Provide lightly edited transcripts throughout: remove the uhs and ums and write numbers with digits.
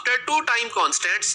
After 2 time constants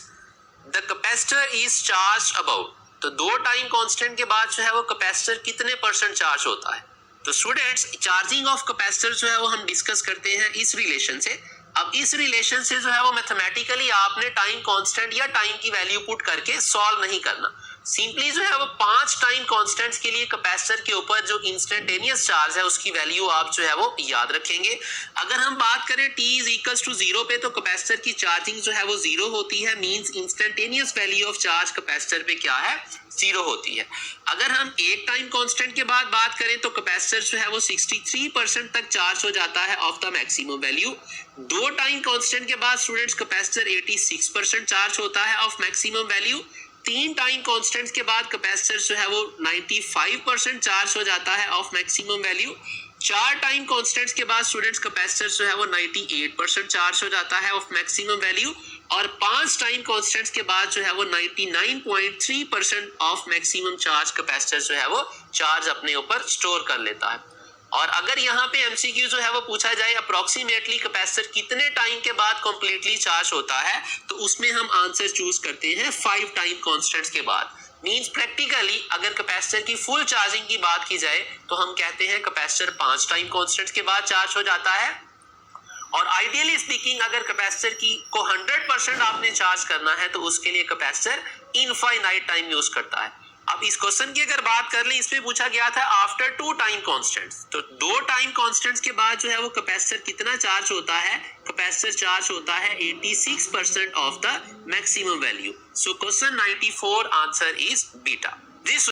the capacitor is charge about. तो 2 time constant के बाद जो है वो कैपेसिटर कितने परसेंट चार्ज होता है। तो स्टूडेंट्स चार्जिंग ऑफ कैपेसिटर जो है वो हम डिस्कस करते हैं इस रिलेशन से। अब इस रिलेशन से जो है वो मैथमेटिकली आपने टाइम कांस्टेंट या टाइम की वैल्यू पुट करके सॉल्व नहीं करना, सिंपली जो है वो 5 टाइम कांस्टेंट्स के लिए कैपेसिटर के ऊपर जो इंस्टेंटेनियस चार्ज है उसकी वैल्यू आप जो है वो याद रखेंगे। अगर हम बात करें t इज इक्वल्स टू 0 पे तो कैपेसिटर की चार्जिंग जो है वो 0 होती है, means instantaneous value of charge capacitor पे क्या है 0 होती है। अगर हम एक टाइम कांस्टेंट के बाद बात करें तो कैपेसिटर जो है वो 63% तक चार्ज हो जाता है of the maximum value. 2 time constant के बाद स्टूडेंट्स कैपेसिटर 86% चार्ज होता है of maximum value. 3 time constants के बाद कैपेसिटर जो है वो 95% चार्ज हो जाता है of maximum value. 4 time constants के बाद स्टूडेंट्स कैपेसिटर जो है वो 98% चार्ज हो जाता है ऑफ मैक्सिमम वैल्यू। और 5 टाइम कांस्टेंट्स के बाद जो है वो 99.3% ऑफ मैक्सिमम चार्ज कैपेसिटर जो है वो चार्ज अपने ऊपर स्टोर कर लेता है। और अगर यहाँ पे एमसीक्यू जो है वो पूछा जाए अप्रोक्सीमेटली कैपेसिटर कितने टाइम के बाद कंप्लीटली चार्ज होता है, तो उसमें हम आंसर चूज करते हैं 5 टाइम कांस्टेंट्स के बाद। मींस प्रैक्टिकली अगर कैपेसिटर की फुल चार्जिंग की बात की जाए तो हम कहते हैं कैपेसिटर 5 टाइम कांस्टेंट्स के बाद चार्ज हो जाता है। और आइडियली स्पीकिंग अगर कैपेसिटर की को 100% आपने चार्ज करना है तो उसके लिए कैपेसिटर इनफाइनाइट टाइम यूज करता है। अब इस क्वेश्चन की अगर बात कर लें, इसमें पूछा गया था आफ्टर 2 टाइम कांस्टेंट्स, तो 2 टाइम कांस्टेंट्स के बाद जो है वो कैपेसिटर कितना चार्ज होता है, कैपेसिटर चार्ज होता है 86% of the maximum value. So question 94 answer is beta. This